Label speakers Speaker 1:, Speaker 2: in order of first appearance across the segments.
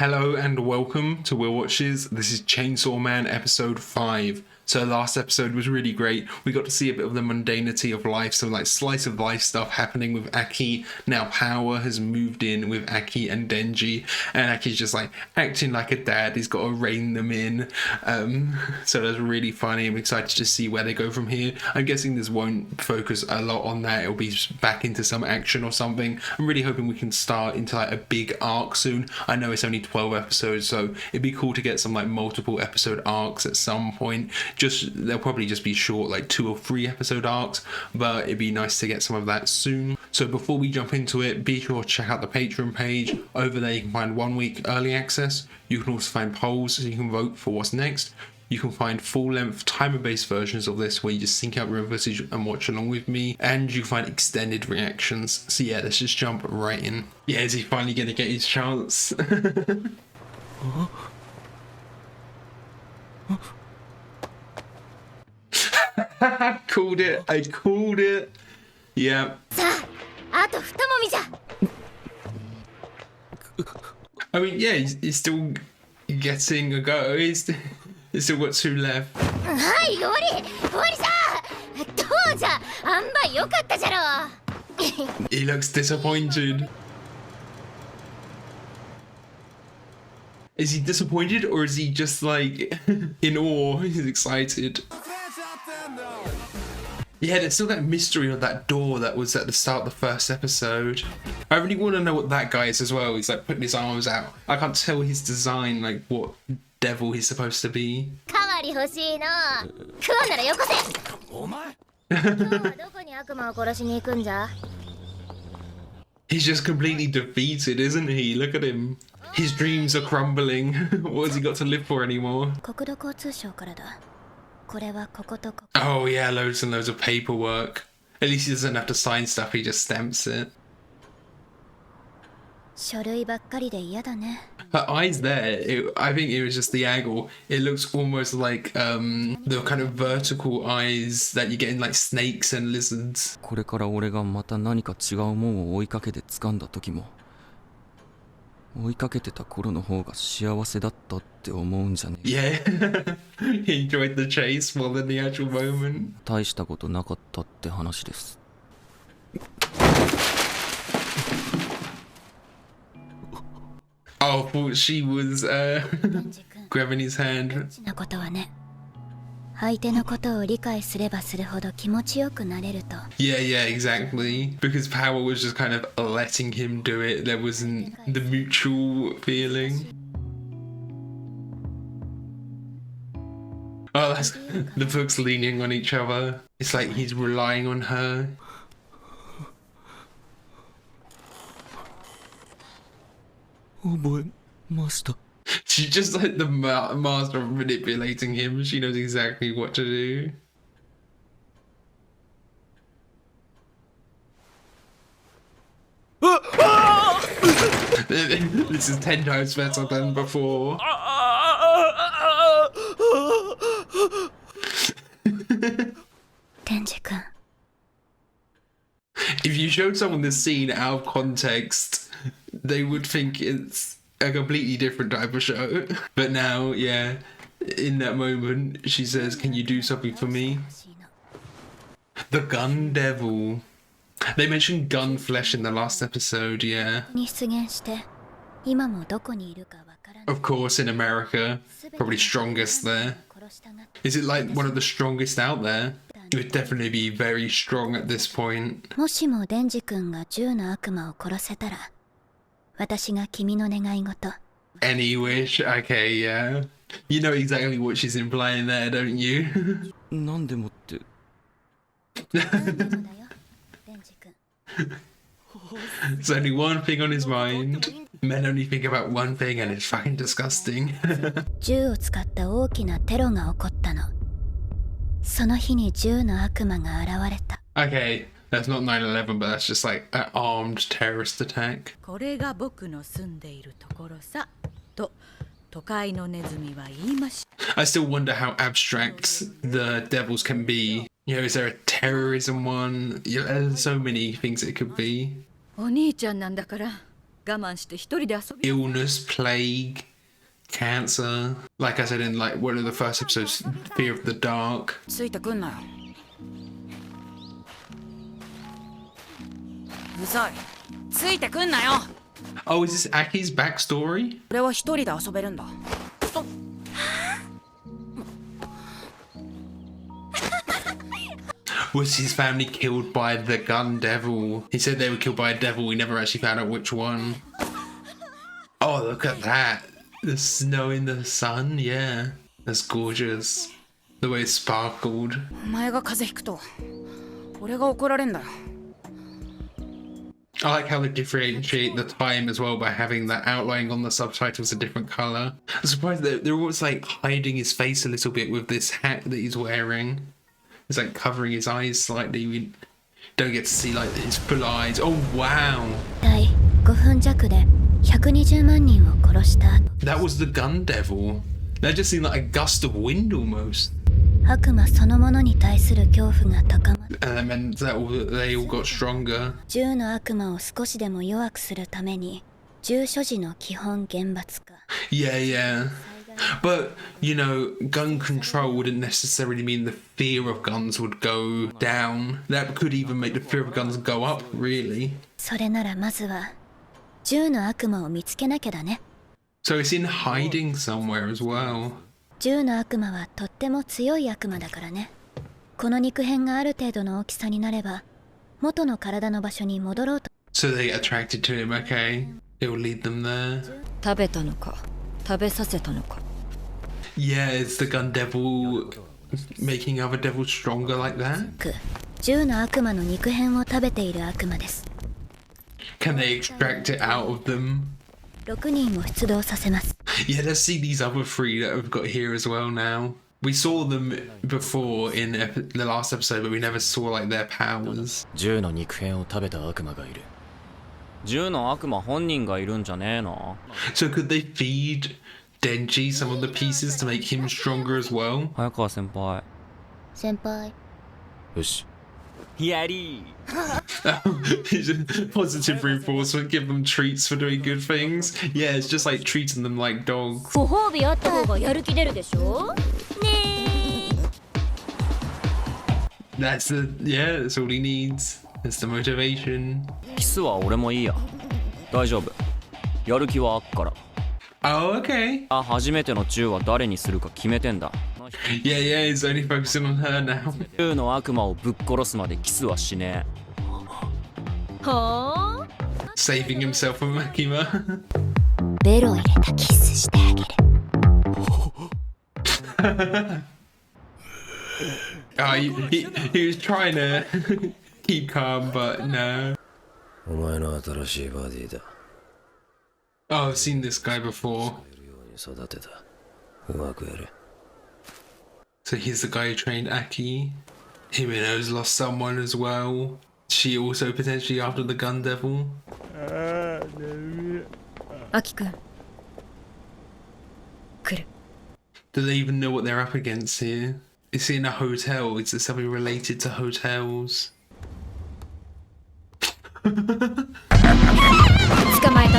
Speaker 1: Hello and welcome to Will Watches. This is Chainsaw Man episode 5. So last episode was really great. We got to see a bit of the mundanity of life, some like slice of life stuff happening with Aki. Now Power has moved in with Aki and Denji, and Aki's just like acting like a dad. He's got to rein them in. So that's really funny. I'm excited to see where they go from here. I'm guessing this won't focus a lot on that. It'll be back into some action or something. I'm really hoping we can start into like a big arc soon. I know it's only 12 episodes, so it'd be cool to get some like multiple episode arcs at some point. They'll probably just be short, like 2 or 3 episode arcs, but it'd be nice to get some of that soon. So before we jump into it, be sure to check out the Patreon page. Over there you can find 1 week early access. You can also find polls so you can vote for what's next. You can find full-length timer-based versions of this where you just sync out real footage and watch along with me, and you can find extended reactions. So yeah, let's just jump right in. Yeah, is he finally gonna get his chance? Called it. I called it. Yeah. I mean, yeah, he's still getting a go. He's still got 2 left. He looks disappointed. Is he disappointed or is he just like in awe? He's excited. Yeah, there's still that mystery of that door that was at the start of the first episode. I really want to know what that guy is as well. He's like putting his arms out. I can't tell his design, like what devil he's supposed to be. He's just completely defeated, isn't he? Look at him. His dreams are crumbling. What has he got to live for anymore? Oh yeah, loads and loads of paperwork. At least he doesn't have to sign stuff, he just stamps it. Her eyes there, I think it was just the angle. It looks almost like the kind of vertical eyes that you get in like snakes and lizards.
Speaker 2: これから俺がまた何か違うもんを追いかけて掴んだ時も追いかけてた頃の方が幸せだったって思うんじゃねえ。
Speaker 1: Yeah, he enjoyed the chase more than the actual moment.
Speaker 2: 大したことなかったって話です。
Speaker 1: Oh, I thought she was grabbing his hand. Yeah, exactly. Because Power was just kind of letting him do it. There wasn't the mutual feeling. Oh, that's the books leaning on each other. It's like he's relying on her. She's just like the master of manipulating him. She knows exactly what to do. This is 10 times better than before. If you showed someone this scene out of context, they would think it's a completely different type of show. But now, yeah, in that moment, she says, "Can you do something for me?" The Gun Devil. They mentioned gun flesh in the last episode, yeah. Of course, in America, probably strongest there. Is it like one of the strongest out there? It would definitely be very strong at this point. Any wish? Okay, yeah. You know exactly what she's implying there, don't you?
Speaker 2: なんでもって
Speaker 1: There's only one thing on his mind. Men only think about one thing and it's fucking disgusting. Okay, that's not 9/11, but that's just like an armed terrorist attack. I still wonder how abstract the devils can be. You know, is there a terrorism one? You know, there's so many things it could be.
Speaker 3: 我慢して一人で遊び
Speaker 1: illness, plague, cancer. Like I said in like one of the first episodes, fear of the dark.
Speaker 3: ついてくんなようざいついてくんなよ
Speaker 1: Oh, is this Aki's backstory?
Speaker 3: 俺は一人で遊べるんだ
Speaker 1: Was his family killed by the gun devil? He said they were killed by a devil. We never actually found out which one. Oh, look at that. The snow in the sun. Yeah. That's gorgeous. The way it sparkled.
Speaker 3: お前が風邪ひくと俺が怒られんだよ
Speaker 1: I like how they differentiate the time as well by having that outlining on the subtitles a different color. I'm surprised that they're always like hiding his face a little bit with this hat that he's wearing. It's like covering his eyes slightly. We don't get to see like his full eyes. Oh wow!
Speaker 4: 大5分弱で120万人を殺した後
Speaker 1: That was the gun devil. That just seemed like a gust of wind almost.
Speaker 4: 悪魔そのものに対する恐怖が高まる
Speaker 1: And that meant that they all got stronger.
Speaker 4: 銃の悪魔を少しでも弱くするために銃所持の基本厳罰化
Speaker 1: Yeah, yeah. But, you know, gun control wouldn't necessarily mean the fear of guns would go down. That could even make the fear of guns go up, really.
Speaker 4: それならまずは銃の悪魔を見つけなきゃだね
Speaker 1: So it's in hiding somewhere as well.
Speaker 4: 銃の悪魔はとっても強い悪魔だからねこの肉片がある程度の大きさになれば元の体の場所に戻ろうと
Speaker 1: So they get attracted to him, okay. It will lead them there.
Speaker 3: 食べたのか食べさせたのか
Speaker 1: Yeah, it's the gun devil making other devils stronger like that.
Speaker 4: 銃の悪魔の肉片を食べている悪魔です
Speaker 1: Can they extract it out of them?
Speaker 4: 6人を出動させます
Speaker 1: Yeah, let's see these other three that we've got here as well now. We saw them before in the last episode, but we never saw like their powers.
Speaker 5: 銃の肉片を食べた悪魔がいる。
Speaker 2: 銃の悪魔本人がいるんじゃねえの
Speaker 1: So could they feed Denji some of the pieces to make him stronger as well?
Speaker 2: 早川先輩
Speaker 4: 先輩
Speaker 5: よし。
Speaker 2: やり
Speaker 1: Positive reinforcement, give them treats for doing good things. Yeah, it's just like treating them like dogs.
Speaker 4: ご褒美あった方がやる気出るでしょね
Speaker 1: That's that's all he needs. That's the motivation.
Speaker 2: キスは俺もいいや大丈夫やる気はあっから
Speaker 1: Oh, okay.
Speaker 2: 初めての銃は誰にするか決めてんだ
Speaker 1: Yeah, yeah, he's only focusing on her now.
Speaker 2: 銃の悪魔をぶっ殺すまでキスはしね
Speaker 4: はあ
Speaker 1: Saving himself from Makima.
Speaker 4: ベロ入れたキスしてあげる
Speaker 1: Oh, he was trying to keep calm, but no.
Speaker 5: お前の新しいバディだ。
Speaker 1: Oh, I've seen this guy before.
Speaker 5: いるように育てた。うまくやれ。
Speaker 1: So he's the guy who trained Aki. Himeno's lost someone as well. She also potentially after the gun devil.
Speaker 3: アキくん来る
Speaker 1: Do they even know what they're up against here? It's in a hotel. Is it something related to hotels?
Speaker 4: 捕まえた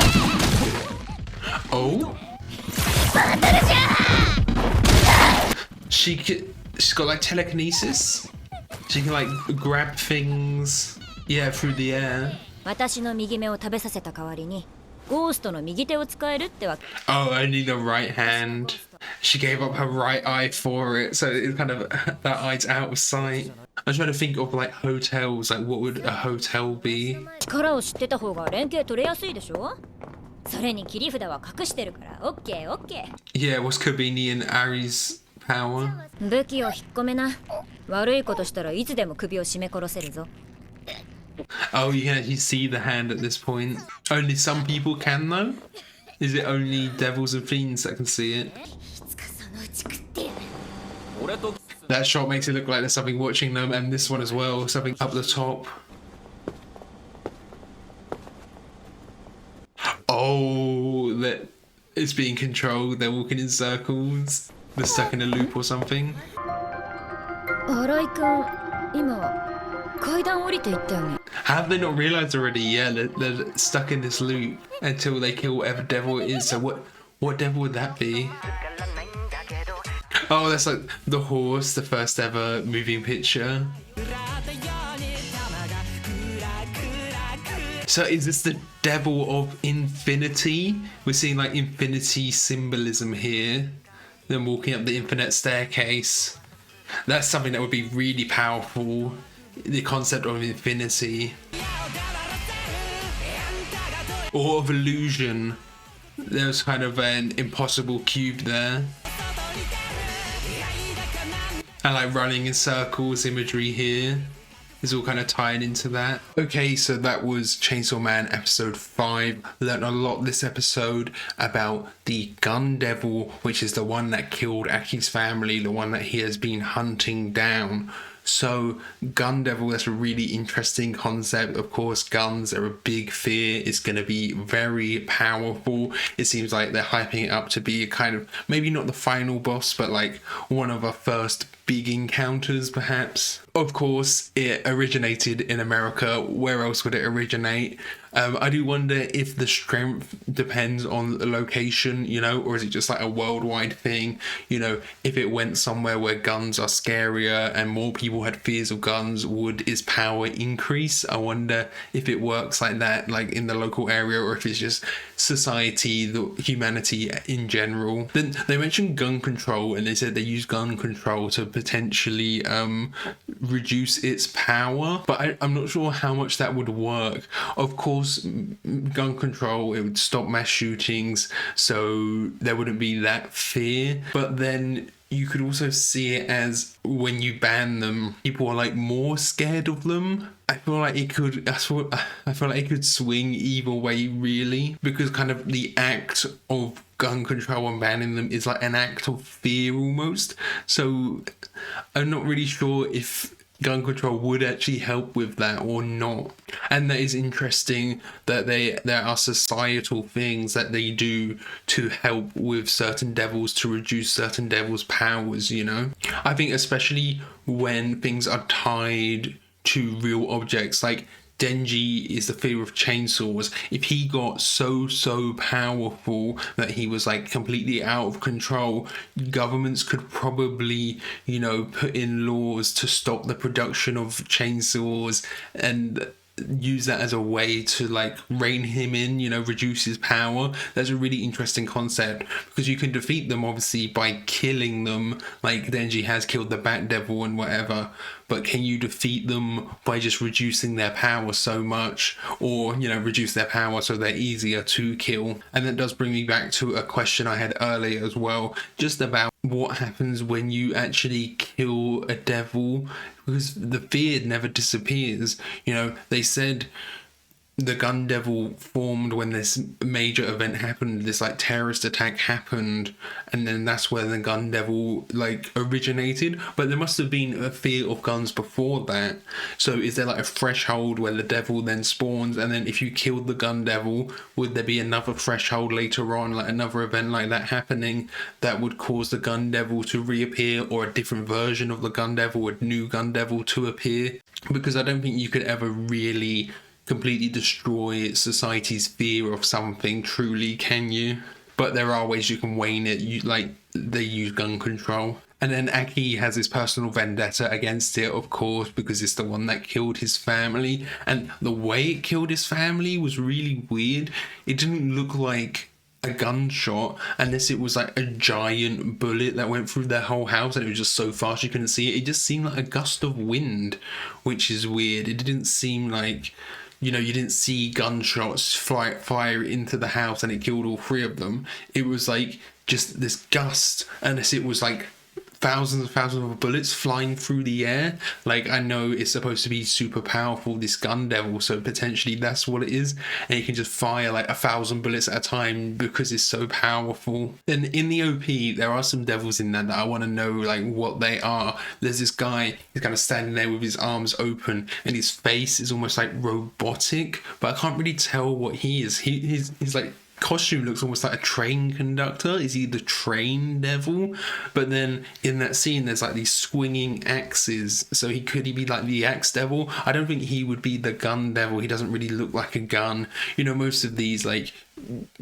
Speaker 1: Oh? She's got like telekinesis. She can like grab things. Yeah, through the air.
Speaker 4: 私の右目を食べさせた代わりにゴーストの右手を使えるってわけ
Speaker 1: Oh, only the right hand. She gave up her right eye for it, so it's kind of that eye's out of sight. I'm trying to think of like hotels. Like, what would a hotel be?
Speaker 4: 力を知ってた方が連携取れやすいでしょそれに切り札は隠してるからオッケーオッケー
Speaker 1: Yeah, what's Kobini and Ari's power?
Speaker 4: 武器を引っ込めな悪いことしたらいつでも首を絞め殺せるぞ
Speaker 1: Oh, you can actually see the hand at this point. Only some people can, though? Is it only devils and fiends that can see it?
Speaker 4: そのうち食ってやる
Speaker 2: 俺と
Speaker 1: That shot makes it look like there's something watching them, and this one as well, something up the top. Oh, that it's being controlled. They're walking in circles. They're stuck in a loop or something.
Speaker 4: 新井くん今
Speaker 3: 階段降りていったよね。
Speaker 1: Have they not realized already? Yeah, they're stuck in this loop until they kill whatever devil it is. So what devil would that be? Oh, that's like the horse, the first ever moving picture. So is this the devil of infinity? We're seeing like infinity symbolism here. Them walking up the infinite staircase. That's something that would be really powerful. The concept of infinity. Or of illusion. There's kind of an impossible cube there. And like running in circles imagery here is all kind of tied into that. Okay, so that was Chainsaw Man episode 5. Learned a lot this episode about the Gun Devil, which is the one that killed Aki's family, the one that he has been hunting down. So Gun Devil, that's a really interesting concept. Of course, guns are a big fear. It's going to be very powerful. It seems like they're hyping it up to be a kind of, maybe not the final boss, but like one of our first big encounters perhaps. Of course, it originated in America. Where else would it originate? I do wonder if the strength depends on the location, you know, or is it just like a worldwide thing? You know, if it went somewhere where guns are scarier and more people had fears of guns, would its power increase? I wonder if it works like that, like in the local area, or if it's just society, the humanity in general. Then they mentioned gun control, and they said they use gun control to potentially reduce its power, but I'm not sure how much that would work. Of course, gun control, it would stop mass shootings, so there wouldn't be that fear. But then you could also see it as when you ban them, people are like more scared of them. I feel like it could swing either way really, because kind of the act of gun control and banning them is like an act of fear almost. So I'm not really sure if gun control would actually help with that or not. And that is interesting that there are societal things that they do to help with certain devils, to reduce certain devils' powers, you know. I think especially when things are tied to real objects, like Denji is the fear of chainsaws. If he got so powerful that he was like completely out of control, governments could probably, you know, put in laws to stop the production of chainsaws and use that as a way to like rein him in, you know, reduce his power. That's a really interesting concept, because you can defeat them obviously by killing them, like Denji has killed the Bat Devil and whatever, but can you defeat them by just reducing their power so much, or, you know, reduce their power so they're easier to kill? And that does bring me back to a question I had earlier as well, just about what happens when you actually kill a devil, because the fear never disappears. You know, they said the Gun Devil formed when this major event happened, this like terrorist attack happened, and then that's where the Gun Devil like originated. But there must have been a fear of guns before that. So is there like a threshold where the devil then spawns, and then if you killed the Gun Devil, would there be another threshold later on, like another event like that happening that would cause the Gun Devil to reappear, or a different version of the Gun Devil, a new Gun Devil to appear? Because I don't think you could ever really completely destroy society's fear of something truly, can you? But there are ways you can wane it. They use gun control. And then Aki has his personal vendetta against it, of course, because it's the one that killed his family. And the way it killed his family was really weird. It didn't look like a gunshot unless it was like a giant bullet that went through their whole house, and it was just so fast you couldn't see it. It just seemed like a gust of wind, which is weird. It didn't seem like, you know, you didn't see gunshots fire into the house and it killed all three of them. It was like just this gust, unless it was like thousands and thousands of bullets flying through the air. Like, I know it's supposed to be super powerful, this Gun Devil, so potentially that's what it is, and you can just fire like 1,000 bullets at a time because it's so powerful. And in the OP, there are some devils in there that I want to know like what they are. There's this guy, he's kind of standing there with his arms open, and his face is almost like robotic, but I can't really tell what he is. He's like costume looks almost like a train conductor. Is he the train devil? But then in that scene there's like these swinging axes, so could he be like the axe devil? I don't think he would be the gun devil. He doesn't really look like a gun. You know, most of these, like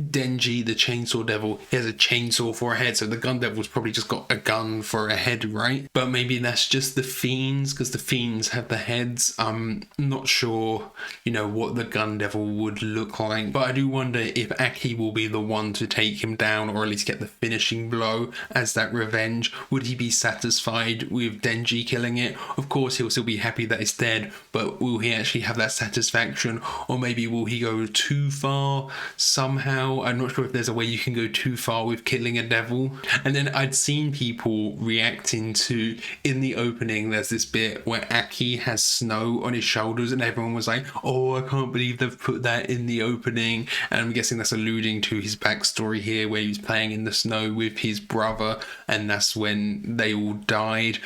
Speaker 1: Denji the chainsaw devil, he has a chainsaw for a head, so the gun devil's probably just got a gun for a head, right? But maybe that's just the fiends, because the fiends have the heads. I'm not sure, you know, what the gun devil would look like, but I do wonder if Aki will be the one to take him down, or at least get the finishing blow as that revenge. Would he be satisfied with Denji killing it? Of course he'll still be happy that it's dead, but will he actually have that satisfaction? Or maybe will he go too far somehow? I'm not sure if there's a way you can go too far with killing a devil. And then I'd seen people reacting to, in the opening there's this bit where Aki has snow on his shoulders and everyone was like, oh, I can't believe they've put that in the opening. And I'm guessing that's alluding to his backstory here, where he was playing in the snow with his brother and that's when they all died.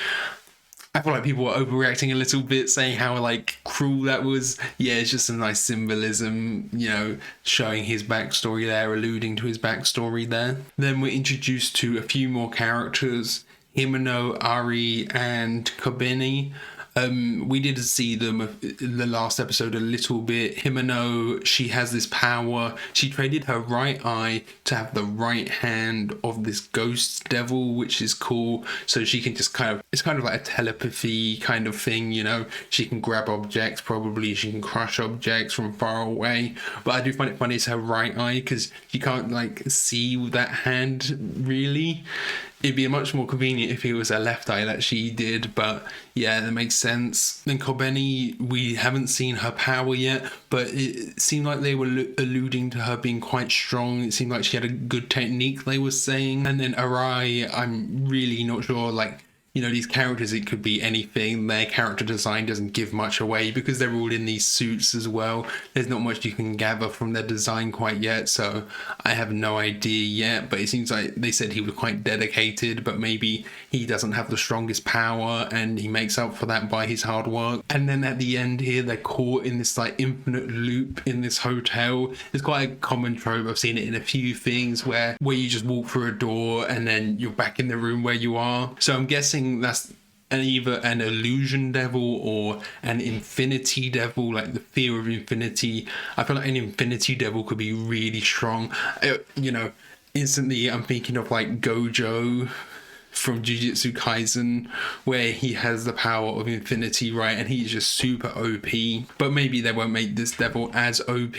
Speaker 1: I feel like people were overreacting a little bit, saying how like cruel that was. Yeah, it's just a nice symbolism, you know, showing his backstory there, alluding to his backstory there. Then we're introduced to a few more characters, Himeno, Ari, and Kobeni. We did see them in the last episode a little bit. Himeno, she has this power. She traded her right eye to have the right hand of this ghost devil, which is cool. So she can just it's kind of like a telepathy kind of thing, you know. She can grab objects, probably. She can crush objects from far away. But I do find it funny it's her right eye, because you can't like see with that hand really. It'd be much more convenient if it was a left eye that she did, but yeah, that makes sense. Then Kobeni, we haven't seen her power yet, but it seemed like they were alluding to her being quite strong. It seemed like she had a good technique, they were saying. And then Arai, I'm really not sure, like, you know, these characters, it could be anything. Their character design doesn't give much away because they're all in these suits as well. There's not much you can gather from their design quite yet, so I have no idea yet. But it seems like they said he was quite dedicated, but maybe he doesn't have the strongest power and he makes up for that by his hard work. And then at the end here, they're caught in this like infinite loop in this hotel. It's quite a common trope. I've seen it in a few things where you just walk through a door and then you're back in the room where you are. So I'm guessing that's either an illusion devil or an infinity devil, like the fear of infinity. I feel like an infinity devil could be really strong. You know, instantly I'm thinking of like Gojo from Jujutsu Kaisen, where he has the power of infinity, right? And he's just super OP. But maybe they won't make this devil as OP,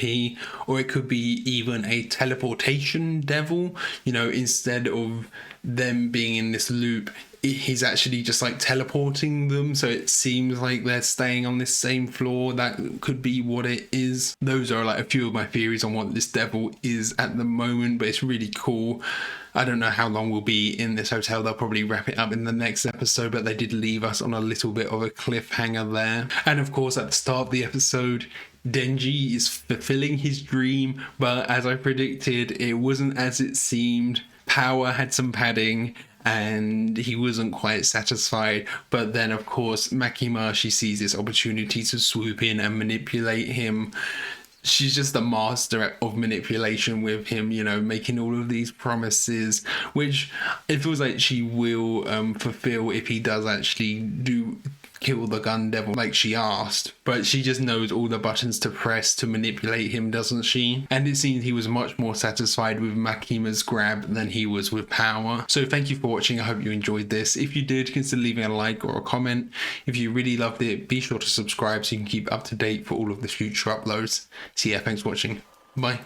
Speaker 1: or it could be even a teleportation devil, you know, instead of them being in this loop, he's actually just like teleporting them, so it seems like they're staying on this same floor. That could be what it is. Those are like a few of my theories on what this devil is at the moment, but it's really cool. I don't know how long we'll be in this hotel. They'll probably wrap it up in the next episode, but they did leave us on a little bit of a cliffhanger there. And of course, at the start of the episode, Denji is fulfilling his dream, but as I predicted, it wasn't as it seemed. Power had some padding and he wasn't quite satisfied. But then, of course, Makima, she sees this opportunity to swoop in and manipulate him. She's just a master of manipulation with him, you know, making all of these promises, which it feels like she will fulfill if he does actually kill the gun devil like she asked. But she just knows all the buttons to press to manipulate him, doesn't she? And it seems he was much more satisfied with Makima's grab than he was with power. So thank you for watching. I hope you enjoyed this. If you did, consider leaving a like or a comment. If you really loved it, be sure to subscribe so you can keep up to date for all of the future uploads. So yeah, thanks for watching. Bye.